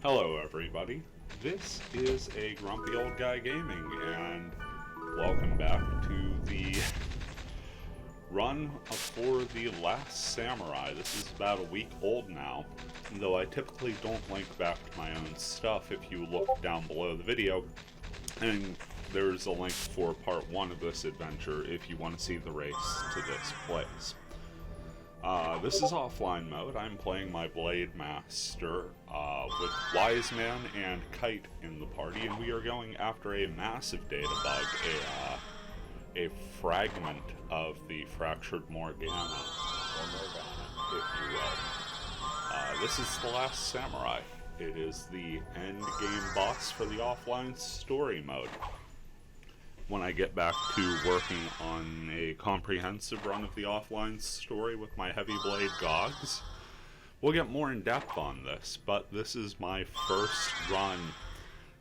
Hello everybody, this is a Grumpy Old Guy Gaming, and welcome back to the run for the Last Samurai. This is about a week old now, though I typically don't link back to my own stuff. If you look down below the video, and there's a link for part 1 of this adventure if you want to see the race to this place. This is offline mode. I'm playing my Blade Master with Wise Man and Kite in the party, and we are going after a massive data bug, a fragment of the Fractured Morgana, or Morgana, if you will. This is the Last Samurai. It is the end game boss for the offline story mode. When I get back to working on a comprehensive run of the offline story with my Heavy Blade Gogs, we'll get more in depth on this, but this is my first run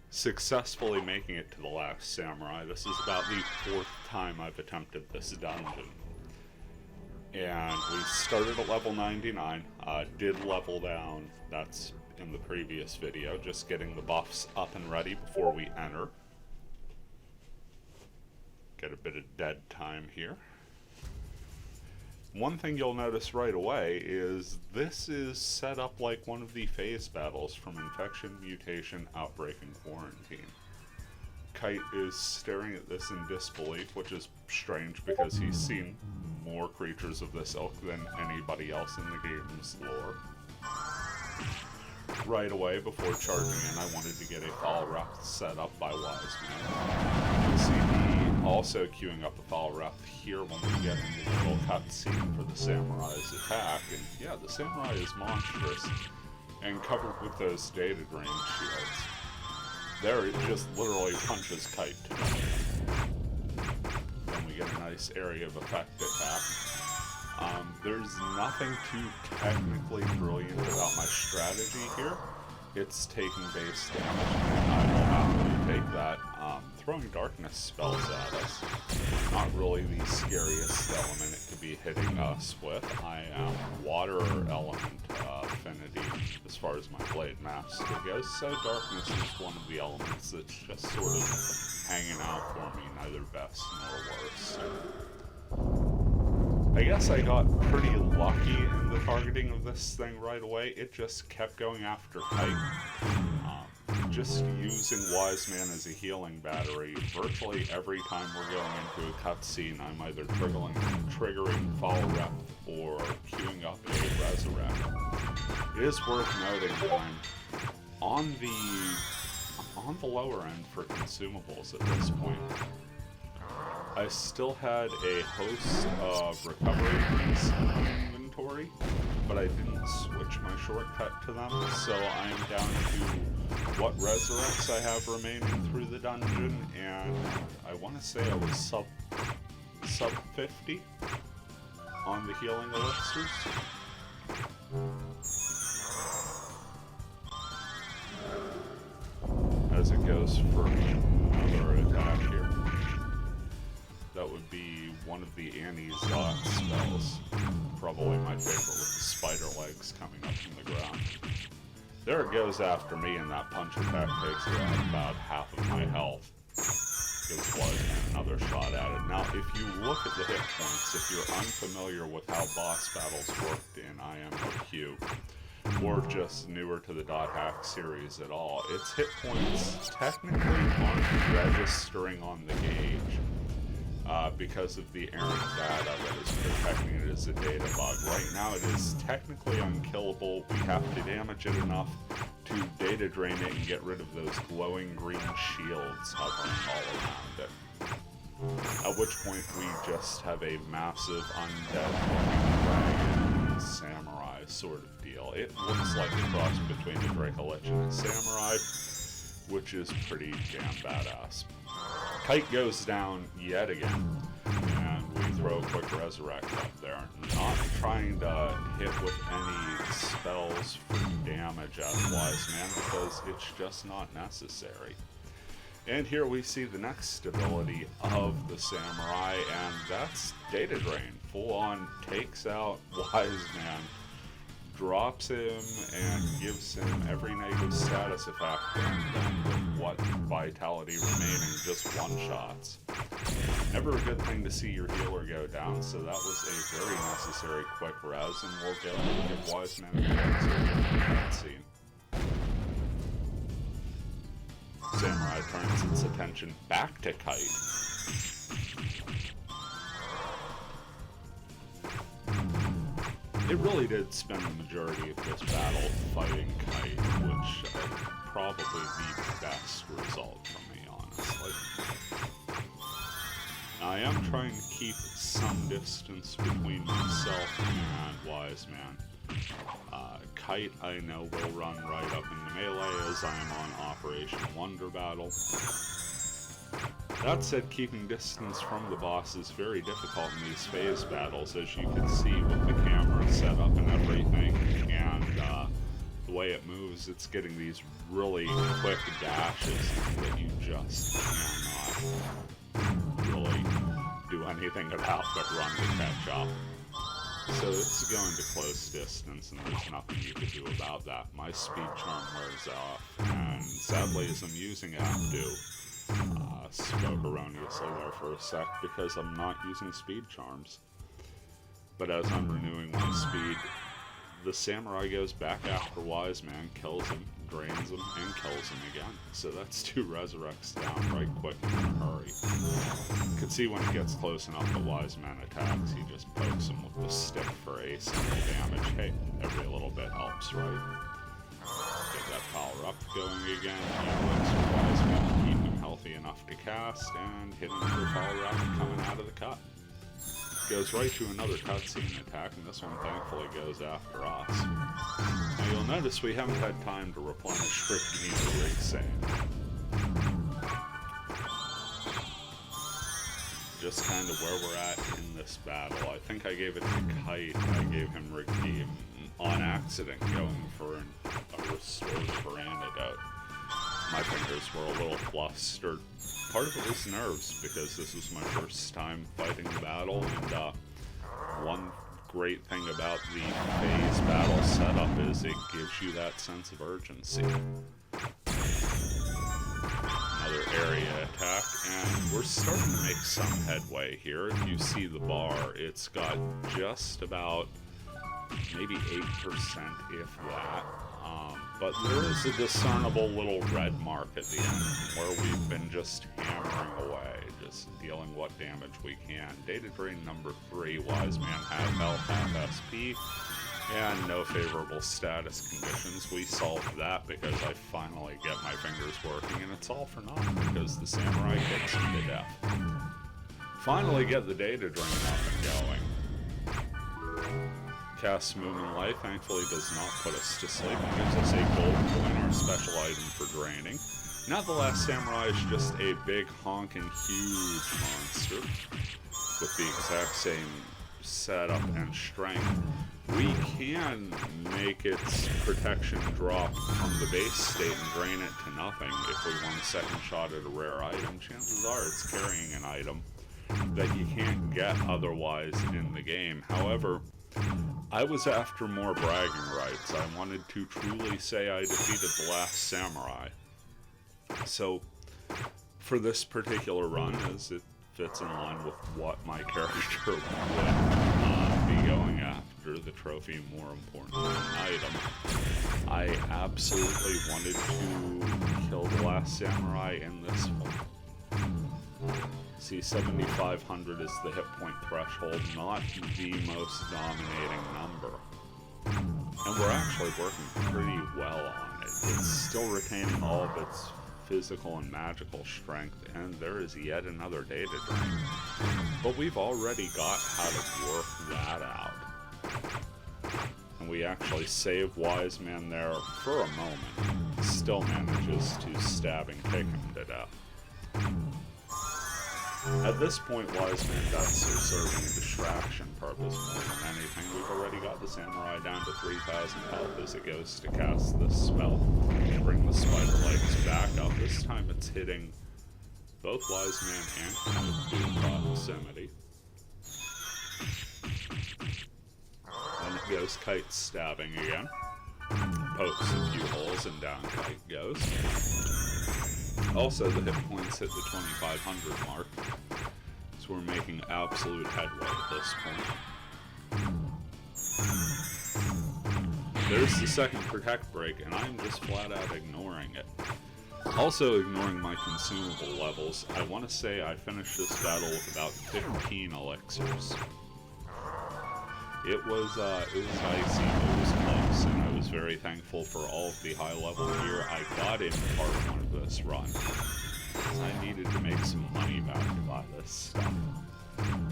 successfully making it to the Last Samurai. This is about the 4th time I've attempted this dungeon. And we started at level 99, did level down, that's in the previous video, just getting the buffs up and ready before we enter. Get a bit of dead time here. One thing you'll notice right away is this is set up like one of the phase battles from Infection, Mutation, Outbreak, and Quarantine. Kite is staring at this in disbelief, which is strange because he's seen more creatures of this ilk than anybody else in the game's lore. Right away, before charging in, I wanted to get a fall rep set up by Wise Man. You see me also queuing up the fall rep here when we get into the little cutscene for the samurai's attack. And yeah, the samurai is monstrous and covered with those data drain shields. There, it just literally punches Kite to me. Then we get a nice area of effect attack. There's nothing too technically brilliant about my strategy here. It's taking base damage, and I will happily take that. Throwing darkness spells at us. Not really the scariest element it could be hitting us with. I am water element affinity as far as my Blade Master goes, so darkness is one of the elements that's just sort of hanging out for me, neither best nor worse. I guess I got pretty lucky in the targeting of this thing right away. It just kept going after Kite. Just using Wise Man as a healing battery, virtually every time we're going into a cutscene, I'm either triggering Fall Rep or queuing up a Resurrect. It is worth noting that I'm on the lower end for consumables at this point. I still had a host of recovery keys in my inventory, but I didn't switch my shortcut to them, so I am down to what resurrects I have remaining through the dungeon, and I want to say I was sub 50 on the healing elixirs. As it goes for another attack here. That would be one of the Annie-Zot spells. Probably my favorite, with the spider legs coming up from the ground. There it goes after me, and that punch attack takes away about half of my health. Gives Wise Man another shot at it. Now, if you look at the hit points, if you're unfamiliar with how boss battles worked in IMOQ, or just newer to the .hack series at all, its hit points technically aren't registering on the gauge. Because of the errant data that is protecting it as a data bug. Right now it is technically unkillable. We have to damage it enough to data drain it and get rid of those glowing green shields hovering all around it. At which point we just have a massive undead dragon samurai sort of deal. It looks like a cross between a Dracolich and a samurai, which is pretty damn badass. Kite goes down yet again, and we throw a quick resurrect up there. Not trying to hit with any spells for damage out of Wise Man, because it's just not necessary. And here we see the next ability of the samurai, and that's Data Drain. Full on takes out Wise Man drops him and gives him every negative status effect, and then with what vitality remaining, just one-shots. Never a good thing to see your healer go down, so that was a very necessary quick res, and we'll give Wise Man a chance to cutscene. Samurai turns its attention back to Kite. It really did spend the majority of this battle fighting Kite, which is probably the best result for me, honestly. I am trying to keep some distance between myself and Wise Man. Kite, I know, will run right up into melee as I am on Operation Wonder Battle. That said, keeping distance from the boss is very difficult in these phase battles, as you can see with the camera setup and everything, and the way it moves, it's getting these really quick dashes that you just cannot really do anything about but run to catch up. So it's going to close distance, and there's nothing you can do about that. My speed charm wears off, and sadly, as I'm using Abdu, spoke erroneously there for a sec because I'm not using speed charms. But as I'm renewing my speed, the samurai goes back after Wise Man, kills him, drains him, and kills him again. So that's 2 resurrects down right quick in a hurry. You can see when he gets close enough that Wise Man attacks, he just pokes him with the stick for a single damage. Hey, every little bit helps, right? Get that power up going again. Wise Man to keep him healthy enough to cast, and hit another power up coming out of the cut. Goes right to another cutscene attack, and this one thankfully goes after us. Now you'll notice we haven't had time to replenish Rick Rig Sand. Just kind of where we're at in this battle. I think I gave it to Kite, I gave him Rick Deem on accident, going for a restored for antidote. My fingers were a little flustered. Part of it was nerves, because this was my first time fighting the battle, and one great thing about the phase battle setup is it gives you that sense of urgency. Another area attack, and we're starting to make some headway here. If you see the bar, it's got just about maybe 8%, if that. But there is a discernible little red mark at the end where we've been just hammering away, just dealing what damage we can. Data drain number 3, Wise Man had health, half SP, and no favorable status conditions. We solved that because I finally get my fingers working, and it's all for naught because the samurai kicks him to death. Finally get the data drain up and going. Cast Moving Light thankfully does not put us to sleep and gives us a gold coin, our special item for draining. Now the last samurai is just a big honking huge monster with the exact same setup and strength. We can make its protection drop from the base state and drain it to nothing if we want a second shot at a rare item. Chances are it's carrying an item that you can't get otherwise in the game. However, I was after more bragging rights. I wanted to truly say I defeated the last samurai. So, for this particular run, as it fits in line with what my character would be going after, the trophy more important than an item, I absolutely wanted to kill the last samurai in this one. See, 7,500 is the hit point threshold, not the most dominating number. And we're actually working pretty well on it. It's still retaining all of its physical and magical strength, and there is yet another data drain. But we've already got how to work that out. And we actually save Wise Man there for a moment. Still manages to stab and kick him to death. At this point, Wise Man deaths are serving a distraction purpose more than anything. We've already got the samurai down to 3,000 health as it goes to cast this spell. Bring the spider legs back up. This time it's hitting both Wise Man and Kite in proximity. And goes Kite stabbing again. Pokes a few holes and down Kite goes. Also, the hit points hit the 2,500 mark, so we're making absolute headway at this point. There's the second protect break, and I'm just flat out ignoring it. Also ignoring my consumable levels. I want to say I finished this battle with about 15 elixirs. It was icy, it was close, and I was very thankful for all of the high level gear I got in part one of this run. I needed to make some money back to buy this stuff.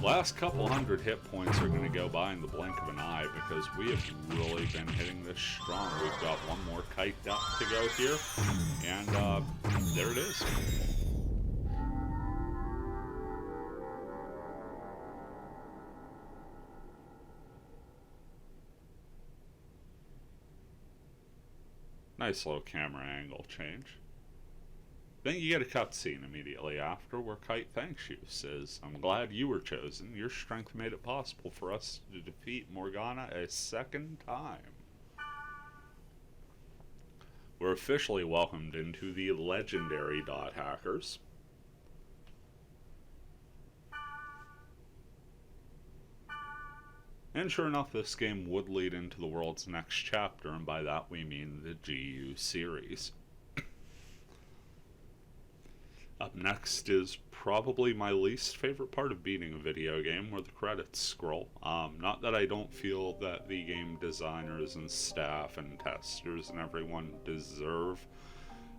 Last couple hundred hit points are going to go by in the blink of an eye because we have really been hitting this strong. We've got one more Kite to go here, and there it is. Nice little camera angle change. Then you get a cutscene immediately after where Kite thanks you, says, "I'm glad you were chosen. Your strength made it possible for us to defeat Morgana a second time." We're officially welcomed into the legendary Dot Hackers. And sure enough, this game would lead into the world's next chapter, and by that we mean the GU series. Up next is probably my least favorite part of beating a video game, where the credits scroll. Not that I don't feel that the game designers and staff and testers and everyone deserve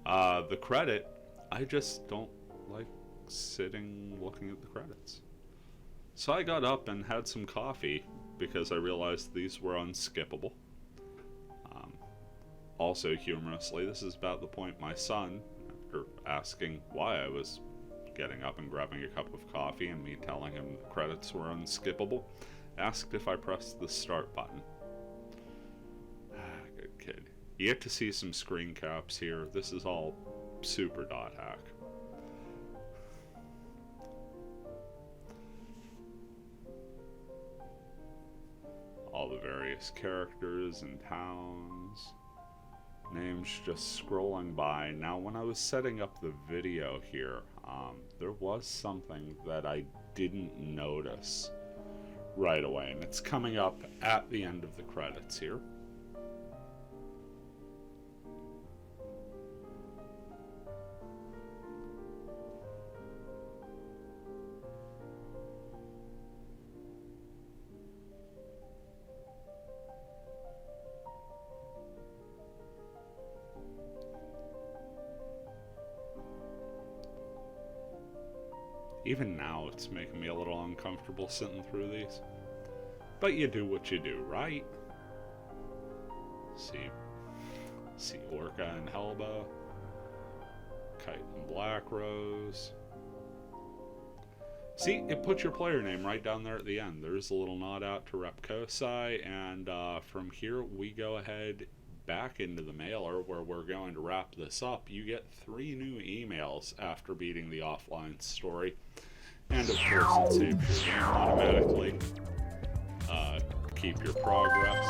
the credit. I just don't like sitting looking at the credits. So I got up and had some coffee because I realized these were unskippable. Also humorously, this is about the point my son, after asking why I was getting up and grabbing a cup of coffee and me telling him the credits were unskippable, asked if I pressed the start button. Good kid. You get to see some screen caps here. This is all super dot hack. All the various characters and towns. Names just scrolling by. Now, when I was setting up the video here, there was something that I didn't notice right away, and it's coming up at the end of the credits here. Even now, it's making me a little uncomfortable sitting through these. But you do what you do, right? See Orca and Helba. Kite and Black Rose. See, it puts your player name right down there at the end. There's a little nod out to Rep Kosai, and from here we go ahead back into the mailer where we're going to wrap this up. You get 3 new emails after beating the offline story, and of course it saves your game automatically. Keep your progress.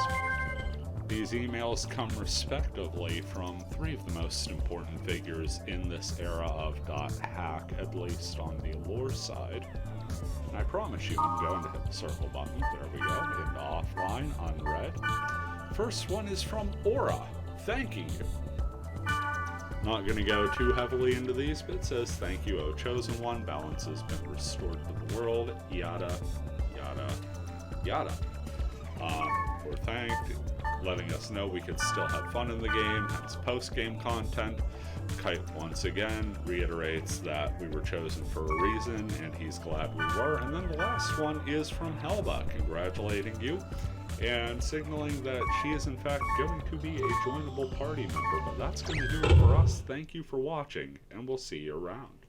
These emails come respectively from 3 of the most important figures in this era of dot hack, at least on the lore side. And I promise you, I'm going to hit the circle button. There we go, into offline, unread. First one is from Aura, thanking you. Not going to go too heavily into these, but it says, "Thank you, O Chosen One. Balance has been restored to the world. Yada, yada, yada." We're thanked, letting us know we could still have fun in the game. It's post-game content. Kite once again reiterates that we were chosen for a reason, and he's glad we were. And then the last one is from Helba, congratulating you and signaling that she is in fact going to be a joinable party member. But that's going to do it for us. Thank you for watching, and we'll see you around.